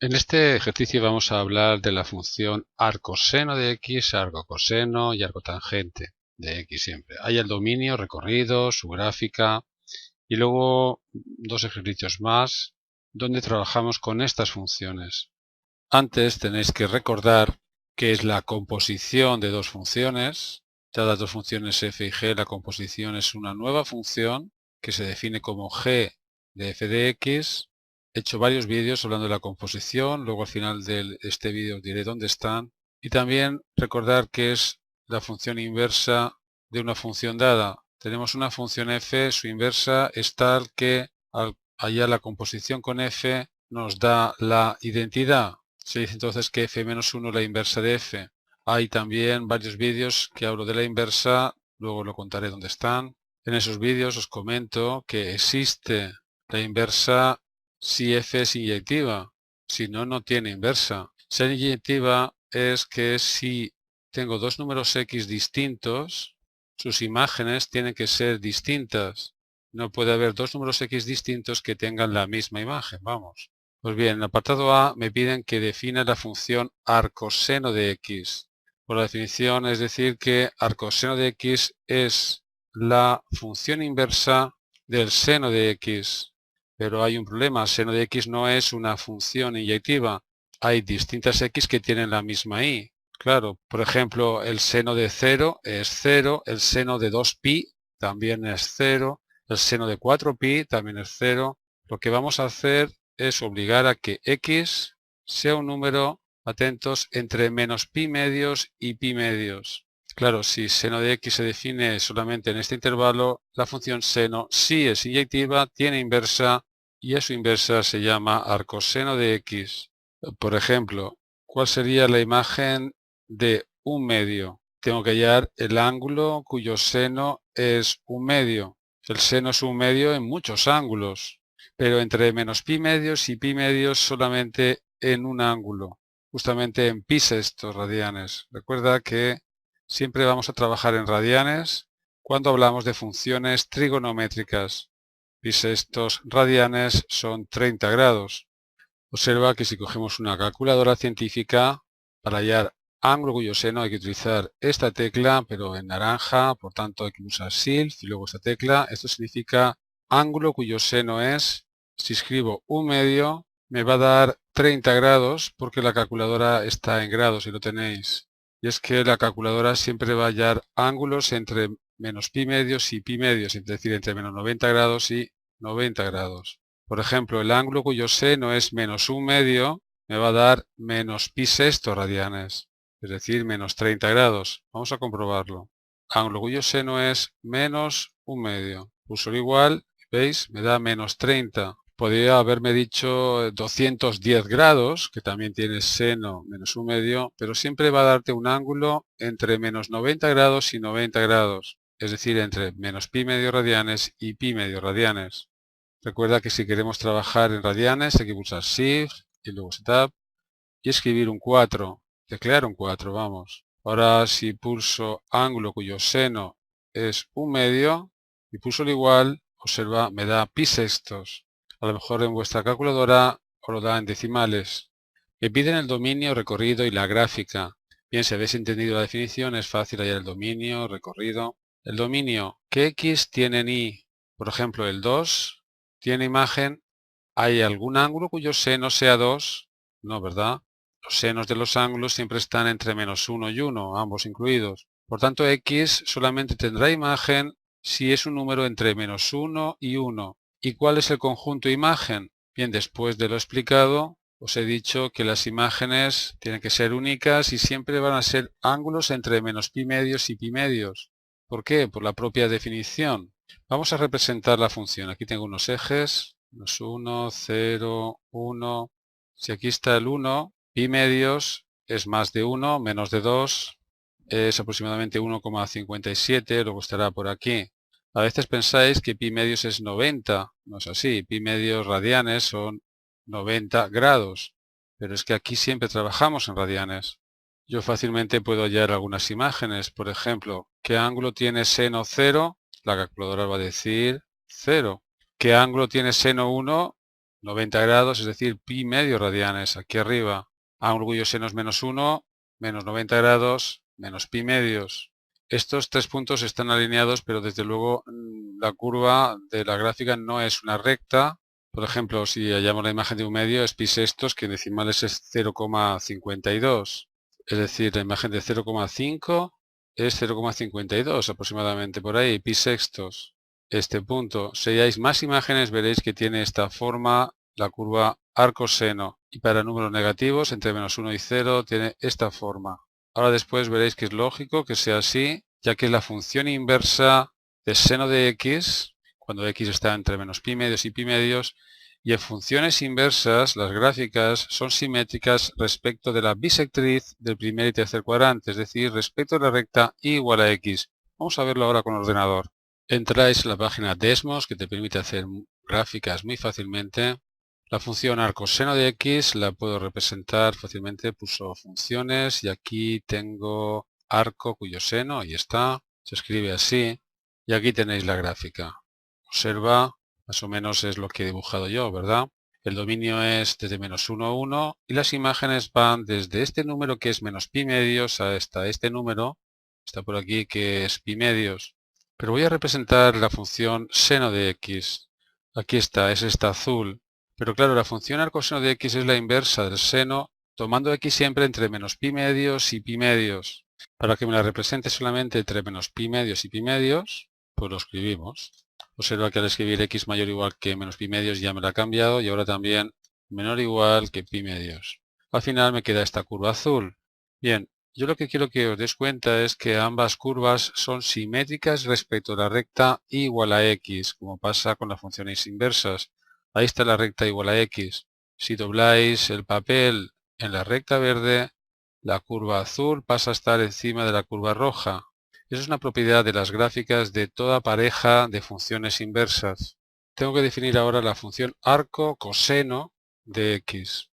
En este ejercicio vamos a hablar de la función arcoseno de x, arcocoseno y arcotangente de x siempre. Hay el dominio, recorrido, su gráfica y luego dos ejercicios más donde trabajamos con estas funciones. Antes tenéis que recordar qué es la composición de dos funciones. Dadas dos funciones f y g, la composición es una nueva función que se define como g de f de x. He hecho varios vídeos hablando de la composición, luego al final de este vídeo os diré dónde están. Y también recordar qué es la función inversa de una función dada. Tenemos una función f, su inversa es tal que al hallar la composición con f nos da la identidad. Se dice entonces que f-1 es la inversa de f. Hay también varios vídeos que hablo de la inversa, luego lo contaré dónde están. En esos vídeos os comento que existe la inversa si f es inyectiva, si no, no tiene inversa. Ser inyectiva es que si tengo dos números x distintos, sus imágenes tienen que ser distintas. No puede haber dos números x distintos que tengan la misma imagen, vamos. Pues bien, en el apartado A me piden que defina la función arcoseno de x. Por la definición es decir que arcoseno de x es la función inversa del seno de x. Pero hay un problema, seno de x no es una función inyectiva. Hay distintas x que tienen la misma y. Claro, por ejemplo, el seno de 0 es 0, el seno de 2pi también es 0, el seno de 4pi también es 0. Lo que vamos a hacer es obligar a que x sea un número, atentos, entre menos pi medios y pi medios. Claro, si seno de x se define solamente en este intervalo, la función seno sí es inyectiva, tiene inversa y a su inversa se llama arcoseno de x. Por ejemplo, ¿cuál sería la imagen de un medio? Tengo que hallar el ángulo cuyo seno es un medio. El seno es un medio en muchos ángulos, pero entre menos pi medios y pi medios solamente en un ángulo, justamente en pi sextos radianes. Recuerda que siempre vamos a trabajar en radianes cuando hablamos de funciones trigonométricas. Pi sextos radianes son 30 grados. Observa que si cogemos una calculadora científica, para hallar ángulo cuyo seno hay que utilizar esta tecla, pero en naranja, por tanto hay que usar Shift y luego esta tecla. Esto significa ángulo cuyo seno es, si escribo un medio, me va a dar 30 grados porque la calculadora está en grados y lo tenéis. Y es que la calculadora siempre va a hallar ángulos entre menos pi medios y pi medios, es decir, entre menos 90 grados y 90 grados. Por ejemplo, el ángulo cuyo seno es menos un medio me va a dar menos pi sextos radianes, es decir, menos 30 grados. Vamos a comprobarlo. Ángulo cuyo seno es menos un medio. Pulso igual, ¿veis? Me da menos 30. Podría haberme dicho 210 grados, que también tiene seno menos un medio, pero siempre va a darte un ángulo entre menos 90 grados y 90 grados, es decir, entre menos pi medio radianes y pi medio radianes. Recuerda que si queremos trabajar en radianes hay que pulsar Shift y luego Tab y escribir un 4, teclear un 4, vamos. Ahora si pulso ángulo cuyo seno es un medio y pulso el igual, observa, me da pi sextos. A lo mejor en vuestra calculadora os lo da en decimales. Me piden el dominio, recorrido y la gráfica. Bien, si habéis entendido la definición es fácil hallar el dominio, recorrido. El dominio, ¿qué x tienen y? Por ejemplo, el 2 tiene imagen, ¿hay algún ángulo cuyo seno sea 2? No, ¿verdad? Los senos de los ángulos siempre están entre menos 1 y 1, ambos incluidos. Por tanto, x solamente tendrá imagen si es un número entre menos 1 y 1. ¿Y cuál es el conjunto imagen? Bien, después de lo explicado, os he dicho que las imágenes tienen que ser únicas y siempre van a ser ángulos entre menos pi medios y pi medios. ¿Por qué? Por la propia definición. Vamos a representar la función. Aquí tengo unos ejes, menos 1, 0, 1. Si aquí está el 1, pi medios es más de 1, menos de 2, es aproximadamente 1,57, luego estará por aquí. A veces pensáis que pi medios es 90, no es así, pi medios radianes son 90 grados, pero es que aquí siempre trabajamos en radianes. Yo fácilmente puedo hallar algunas imágenes, por ejemplo, ¿qué ángulo tiene seno 0? La calculadora va a decir 0. ¿Qué ángulo tiene seno 1? 90 grados, es decir, pi medio radianes, aquí arriba. Ángulo cuyo seno es menos 1, menos 90 grados, menos pi medios. Estos tres puntos están alineados, pero desde luego la curva de la gráfica no es una recta. Por ejemplo, si hallamos la imagen de un medio, es pi sextos, que en decimales es 0,52. Es decir, la imagen de 0,5 es 0,52 aproximadamente, por ahí, pi sextos. Este punto. Si halláis más imágenes, veréis que tiene esta forma, la curva arcoseno. Y para números negativos, entre menos 1 y 0, tiene esta forma. Ahora después veréis que es lógico que sea así, ya que es la función inversa de seno de x, cuando x está entre menos pi medios y pi medios, y en funciones inversas, las gráficas son simétricas respecto de la bisectriz del primer y tercer cuadrante, es decir, respecto de la recta y igual a x. Vamos a verlo ahora con el ordenador. Entráis en la página Desmos, que te permite hacer gráficas muy fácilmente. La función arcoseno de x la puedo representar fácilmente, pulso funciones y aquí tengo arco cuyo seno, ahí está, se escribe así y aquí tenéis la gráfica. Observa, más o menos es lo que he dibujado yo, ¿verdad? El dominio es desde menos 1 a 1 y las imágenes van desde este número que es menos pi medios hasta este número, está por aquí que es pi medios. Pero voy a representar la función seno de x. Aquí está, es esta azul. Pero claro, la función arcoseno de x es la inversa del seno, tomando x siempre entre menos pi medios y pi medios. Para que me la represente solamente entre menos pi medios y pi medios, pues lo escribimos. Observa que al escribir x mayor o igual que menos pi medios ya me la ha cambiado y ahora también menor o igual que pi medios. Al final me queda esta curva azul. Bien, yo lo que quiero que os des cuenta es que ambas curvas son simétricas respecto a la recta igual a x, como pasa con las funciones inversas. Ahí está la recta igual a x. Si dobláis el papel en la recta verde, la curva azul pasa a estar encima de la curva roja. Esa es una propiedad de las gráficas de toda pareja de funciones inversas. Tengo que definir ahora la función arco coseno de x.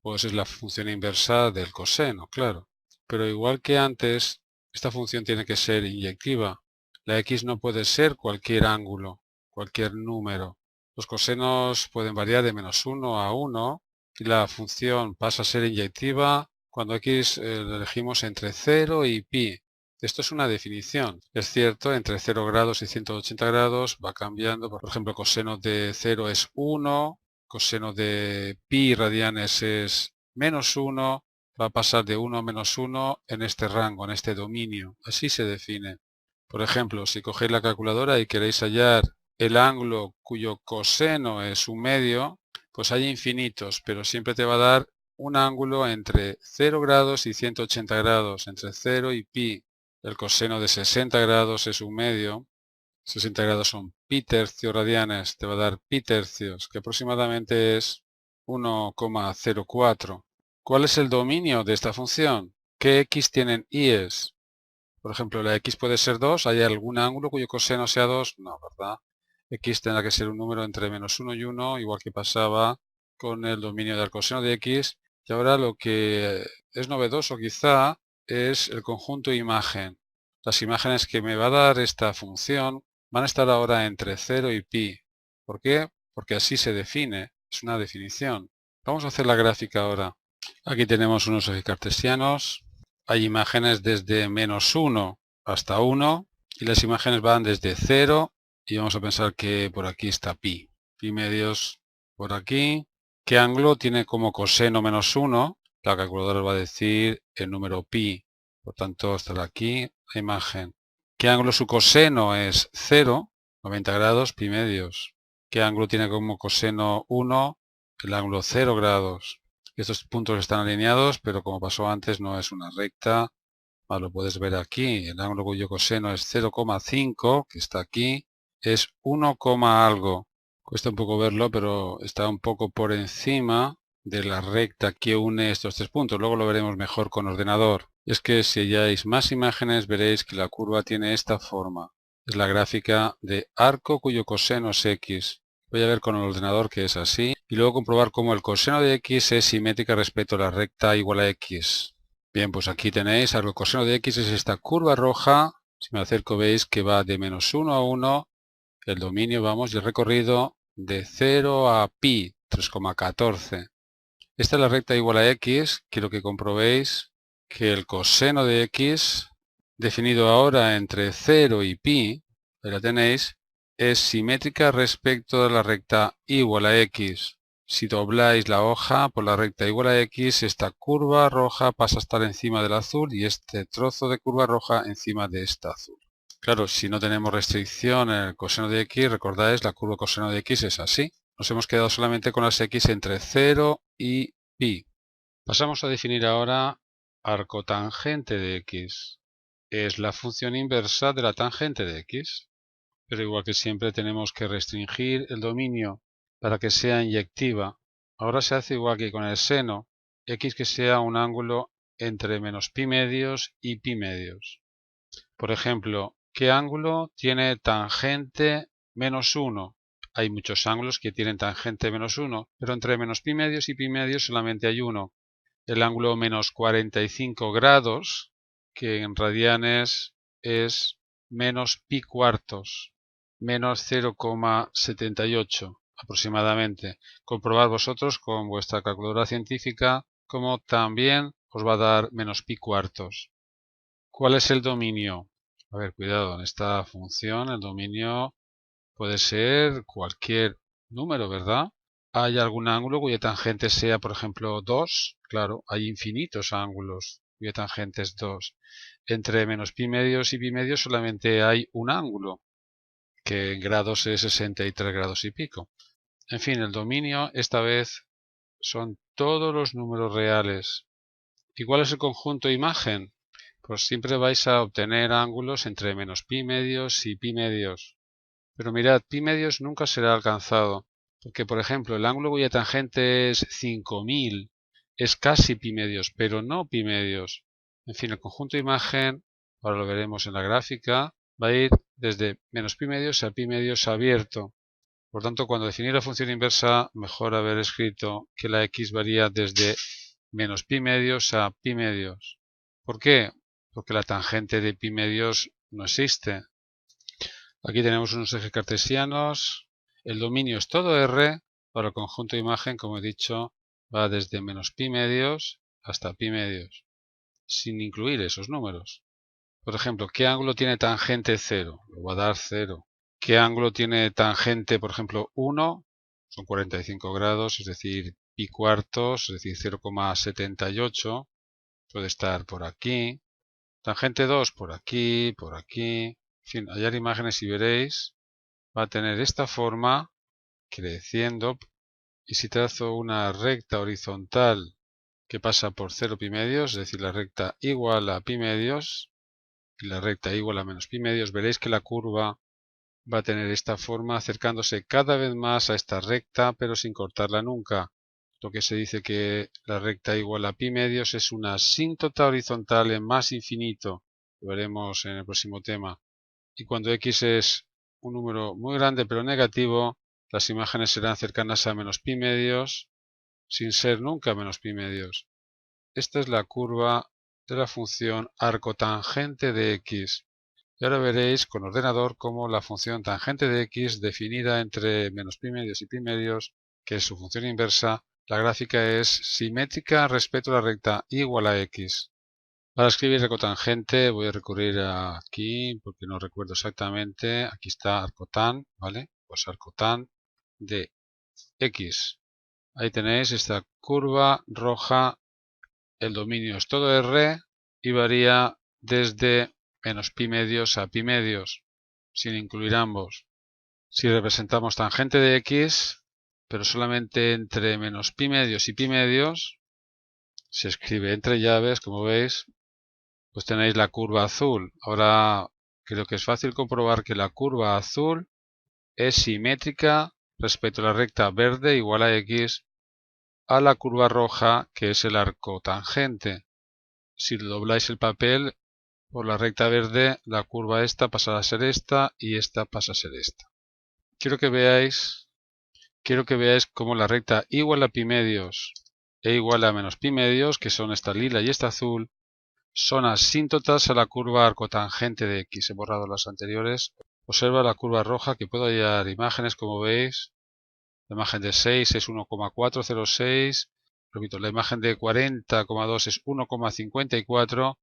Pues es la función inversa del coseno, claro. Pero igual que antes, esta función tiene que ser inyectiva. La x no puede ser cualquier ángulo, cualquier número. Los cosenos pueden variar de menos 1 a 1 y la función pasa a ser inyectiva cuando x elegimos entre 0 y pi. Esto es una definición. Es cierto, entre 0 grados y 180 grados va cambiando. Por ejemplo, coseno de 0 es 1, coseno de pi radianes es menos 1, va a pasar de 1 a menos 1 en este rango, en este dominio. Así se define. Por ejemplo, si cogéis la calculadora y queréis hallar el ángulo cuyo coseno es un medio, pues hay infinitos, pero siempre te va a dar un ángulo entre 0 grados y 180 grados, entre 0 y pi. El coseno de 60 grados es un medio. 60 grados son pi tercios radianes, te va a dar pi tercios, que aproximadamente es 1,04. ¿Cuál es el dominio de esta función? ¿Qué x tienen i's? Por ejemplo, la x puede ser 2, ¿hay algún ángulo cuyo coseno sea 2? No, ¿verdad? X tendrá que ser un número entre menos 1 y 1, igual que pasaba con el dominio del coseno de x. Y ahora lo que es novedoso quizá es el conjunto imagen. Las imágenes que me va a dar esta función van a estar ahora entre 0 y pi. ¿Por qué? Porque así se define, es una definición. Vamos a hacer la gráfica ahora. Aquí tenemos unos ejes cartesianos. Hay imágenes desde menos 1 hasta 1 y las imágenes van desde 0 y vamos a pensar que por aquí está pi. Pi medios por aquí. ¿Qué ángulo tiene como coseno menos 1? La calculadora va a decir el número pi. Por tanto, estará aquí la imagen. ¿Qué ángulo su coseno es 0? 90 grados, pi medios. ¿Qué ángulo tiene como coseno 1? El ángulo 0 grados. Estos puntos están alineados, pero como pasó antes no es una recta. Lo puedes ver aquí. El ángulo cuyo coseno es 0,5, que está aquí, es 1, algo. Cuesta un poco verlo, pero está un poco por encima de la recta que une estos tres puntos. Luego lo veremos mejor con ordenador. Es que si halláis más imágenes veréis que la curva tiene esta forma. Es la gráfica de arco cuyo coseno es x. Voy a ver con el ordenador que es así y luego comprobar cómo el coseno de x es simétrica respecto a la recta igual a x. Bien, pues aquí tenéis, el coseno de x es esta curva roja. Si me acerco veis que va de menos 1 a 1. El dominio, vamos, y el recorrido de 0 a pi, 3,14. Esta es la recta igual a x. Quiero que comprobéis que el coseno de x, definido ahora entre 0 y pi, ahí la tenéis, es simétrica respecto a la recta igual a x. Si dobláis la hoja por la recta igual a x, esta curva roja pasa a estar encima del azul y este trozo de curva roja encima de esta azul. Claro, si no tenemos restricción en el coseno de x, recordáis, la curva coseno de x es así. Nos hemos quedado solamente con las x entre 0 y pi. Pasamos a definir ahora arcotangente de x. Es la función inversa de la tangente de x. Pero igual que siempre tenemos que restringir el dominio para que sea inyectiva. Ahora se hace igual que con el seno, x que sea un ángulo entre menos pi medios y pi medios. Por ejemplo, ¿qué ángulo tiene tangente menos 1? Hay muchos ángulos que tienen tangente menos 1, pero entre menos pi medios y pi medios solamente hay uno. El ángulo menos 45 grados, que en radianes es menos pi cuartos, menos 0,78 aproximadamente. Comprobad vosotros con vuestra calculadora científica como también os va a dar menos pi cuartos. ¿Cuál es el dominio? A ver, cuidado, en esta función el dominio puede ser cualquier número, ¿verdad? ¿Hay algún ángulo cuya tangente sea, por ejemplo, 2? Claro, hay infinitos ángulos cuya tangente es 2. Entre menos pi medios y pi medios solamente hay un ángulo, que en grados es 63 grados y pico. En fin, el dominio esta vez son todos los números reales. ¿Y cuál es el conjunto imagen? Pues siempre vais a obtener ángulos entre menos pi medios y pi medios. Pero mirad, pi medios nunca será alcanzado, porque por ejemplo el ángulo cuya tangente es 5000 es casi pi medios, pero no pi medios. En fin, el conjunto imagen, ahora lo veremos en la gráfica, va a ir desde menos pi medios a pi medios abierto. Por tanto, cuando definir la función inversa, mejor haber escrito que la x varía desde menos pi medios a pi medios. ¿Por qué? Porque la tangente de pi medios no existe. Aquí tenemos unos ejes cartesianos. El dominio es todo R. Para el conjunto de imagen, como he dicho, va desde menos pi medios hasta pi medios, sin incluir esos números. Por ejemplo, ¿qué ángulo tiene tangente 0? Lo va a dar 0. ¿Qué ángulo tiene tangente, por ejemplo, 1? Son 45 grados, es decir, pi cuartos, es decir, 0,78. Puede estar por aquí. Tangente 2 por aquí, por aquí. En fin, hallar imágenes y veréis. Va a tener esta forma creciendo. Y si trazo una recta horizontal que pasa por 0 pi medios, es decir, la recta igual a pi medios, y la recta igual a menos pi medios, veréis que la curva va a tener esta forma acercándose cada vez más a esta recta, pero sin cortarla nunca. Lo que se dice que la recta igual a pi medios es una asíntota horizontal en más infinito. Lo veremos en el próximo tema. Y cuando x es un número muy grande pero negativo, las imágenes serán cercanas a menos pi medios, sin ser nunca menos pi medios. Esta es la curva de la función arcotangente de x. Y ahora veréis con ordenador cómo la función tangente de x definida entre menos pi medios y pi medios, que es su función inversa, la gráfica es simétrica respecto a la recta igual a x. Para escribir arcotangente voy a recurrir aquí porque no recuerdo exactamente. Aquí está arcotan, ¿vale? Pues arcotan de x. Ahí tenéis esta curva roja. El dominio es todo R y varía desde menos pi medios a pi medios, sin incluir ambos. Si representamos tangente de x, pero solamente entre menos pi medios y pi medios, se escribe entre llaves, como veis, pues tenéis la curva azul. Ahora creo que es fácil comprobar que la curva azul es simétrica respecto a la recta verde igual a x a la curva roja, que es el arco tangente. Si dobláis el papel por la recta verde, la curva esta pasará a ser esta y esta pasa a ser esta. Quiero que veáis cómo la recta igual a pi medios e igual a menos pi medios, que son esta lila y esta azul, son asíntotas a la curva arcotangente de x. He borrado las anteriores. Observa la curva roja, que puedo hallar imágenes, como veis, La imagen de 6 es 1,406. Repito, la imagen de 40,2 es 1,54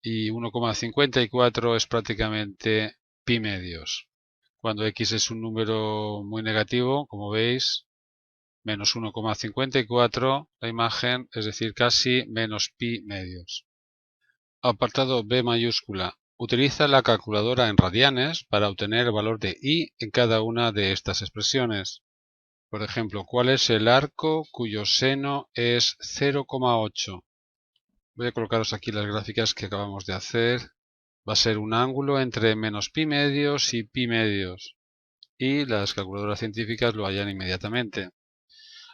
y 1,54 es prácticamente pi medios. Cuando x es un número muy negativo, como veis, menos 1,54 la imagen, es decir, casi menos pi medios. Apartado B mayúscula. Utiliza la calculadora en radianes para obtener el valor de i en cada una de estas expresiones. Por ejemplo, ¿cuál es el arco cuyo seno es 0,8? Voy a colocaros aquí las gráficas que acabamos de hacer. Va a ser un ángulo entre menos pi medios y pi medios. Y las calculadoras científicas lo hallan inmediatamente.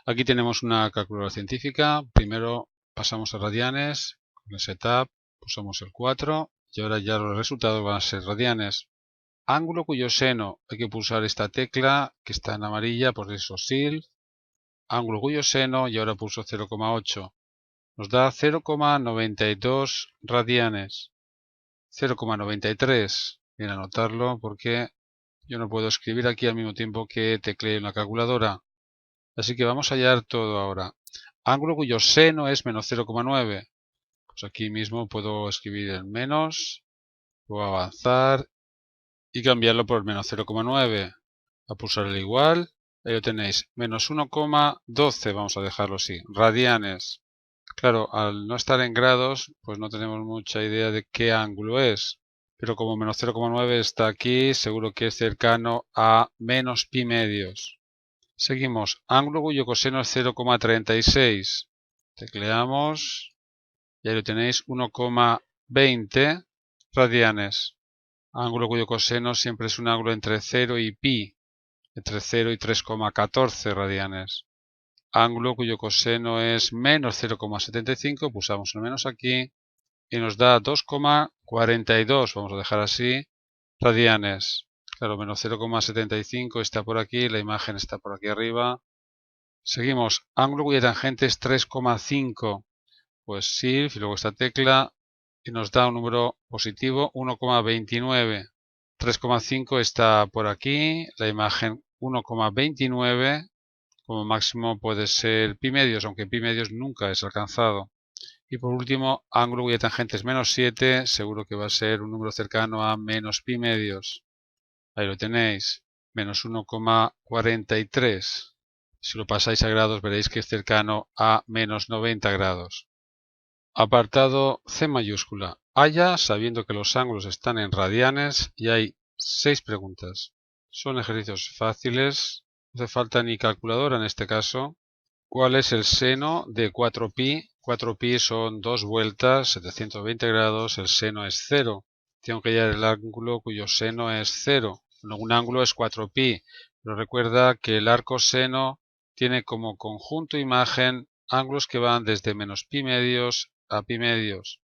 Aquí tenemos una calculadora científica. Primero pasamos a radianes. Con ese tab pulsamos el 4. Y ahora ya los resultados van a ser radianes. Ángulo cuyo seno. Hay que pulsar esta tecla que está en amarilla, por eso SIL. Ángulo cuyo seno y ahora pulso 0,8. Nos da 0,92 radianes. 0,93. Bien anotarlo porque yo no puedo escribir aquí al mismo tiempo que teclee en la calculadora. Así que vamos a hallar todo ahora. Ángulo cuyo seno es menos 0,9. Pues aquí mismo puedo escribir el menos. Puedo avanzar y cambiarlo por el menos 0,9. A pulsar el igual. Ahí lo tenéis. Menos 1,12. Vamos a dejarlo así. Radianes. Claro, al no estar en grados, pues no tenemos mucha idea de qué ángulo es. Pero como menos 0,9 está aquí, seguro que es cercano a menos pi medios. Seguimos. Ángulo cuyo coseno es 0,36. Tecleamos. Y ahí lo tenéis. 1,20 radianes. Ángulo cuyo coseno siempre es un ángulo entre 0 y pi. Entre 0 y 3,14 radianes. Ángulo cuyo coseno es menos 0,75, pulsamos el menos aquí y nos da 2,42, vamos a dejar así, radianes. Claro, menos 0,75 está por aquí, la imagen está por aquí arriba. Seguimos, ángulo cuya tangente es 3,5, pues Shift y luego esta tecla y nos da un número positivo 1,29. 3,5 está por aquí, la imagen 1,29. Como máximo puede ser pi medios, aunque pi medios nunca es alcanzado. Y por último, ángulo cuya tangente es menos 7, seguro que va a ser un número cercano a menos pi medios. Ahí lo tenéis, menos 1,43. Si lo pasáis a grados veréis que es cercano a menos 90 grados. Apartado C mayúscula. Halla sabiendo que los ángulos están en radianes y hay 6 preguntas. Son ejercicios fáciles. No hace falta ni calculadora en este caso. ¿Cuál es el seno de 4pi? 4pi son 2 vueltas, 720 grados, el seno es 0. Tengo que hallar el ángulo cuyo seno es 0. Un ángulo es 4pi, pero recuerda que el arco seno tiene como conjunto imagen ángulos que van desde menos pi medios a pi medios.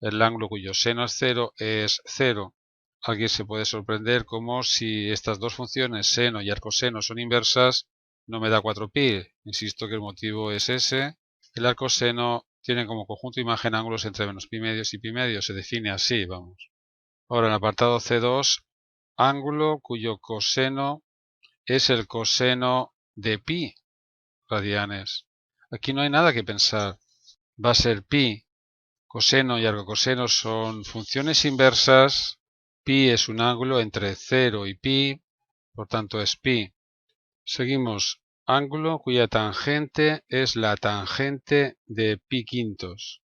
El ángulo cuyo seno es 0 es 0. Alguien se puede sorprender como si estas dos funciones, seno y arcoseno, son inversas, no me da 4pi. Insisto que el motivo es ese. El arcoseno tiene como conjunto imagen ángulos entre menos pi medios y pi medios. Se define así, vamos. Ahora en el apartado C2, ángulo cuyo coseno es el coseno de pi radianes. Aquí no hay nada que pensar. Va a ser pi. Coseno y arcocoseno son funciones inversas. Pi es un ángulo entre 0 y pi, por tanto es pi. Seguimos. Ángulo cuya tangente es la tangente de pi quintos.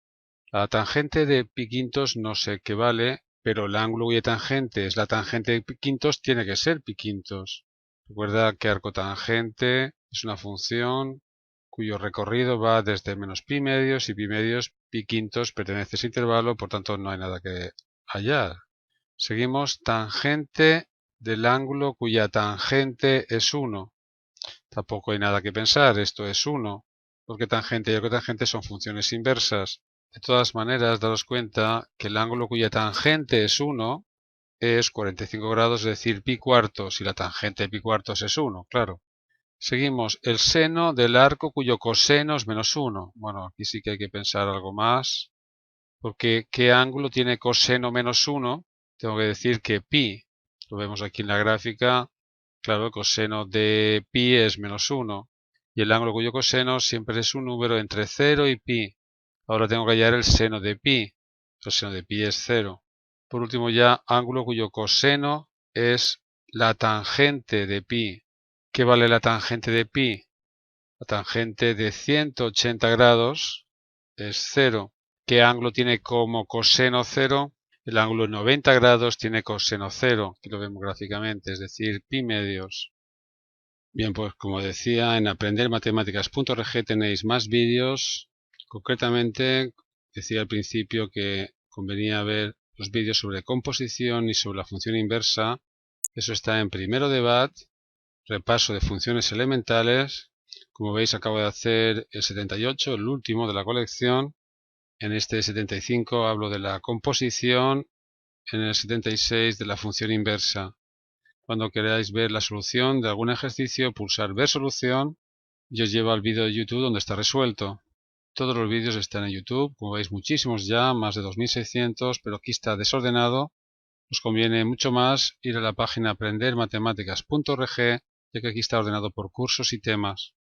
La tangente de pi quintos no sé qué vale, pero el ángulo cuya tangente es la tangente de pi quintos tiene que ser pi quintos. Recuerda que arcotangente es una función cuyo recorrido va desde menos pi medios y pi quintos pertenece a ese intervalo, por tanto no hay nada que hallar. Seguimos, tangente del ángulo cuya tangente es 1. Tampoco hay nada que pensar, esto es 1, porque tangente y arcotangente son funciones inversas. De todas maneras, daros cuenta que el ángulo cuya tangente es 1 es 45 grados, es decir, pi cuartos, y la tangente de pi cuartos es 1, claro. Seguimos, el seno del arco cuyo coseno es menos 1. Bueno, aquí sí que hay que pensar algo más, porque ¿qué ángulo tiene coseno menos 1? Tengo que decir que pi, lo vemos aquí en la gráfica, Claro, el coseno de pi es -1 y el ángulo cuyo coseno siempre es un número entre 0 y pi. Ahora tengo que hallar el seno de pi. El seno de pi es 0. Por último ya, ángulo cuyo coseno es la tangente de pi. ¿Qué vale la tangente de pi? La tangente de 180 grados es 0. ¿Qué ángulo tiene como coseno 0? El ángulo de 90 grados tiene coseno 0, que lo vemos gráficamente, es decir, pi medios. Bien, pues como decía, en aprendermatemáticas.org tenéis más vídeos. Concretamente, decía al principio que convenía ver los vídeos sobre composición y sobre la función inversa. Eso está en primero de BAT, repaso de funciones elementales. Como veis, acabo de hacer el 78, el último de la colección. En este 75 hablo de la composición, en el 76 de la función inversa. Cuando queráis ver la solución de algún ejercicio, pulsar ver solución y os lleva al vídeo de YouTube donde está resuelto. Todos los vídeos están en YouTube, como veis muchísimos ya, más de 2600, pero aquí está desordenado. Os conviene mucho más ir a la página aprendermatemáticas.org, ya que aquí está ordenado por cursos y temas.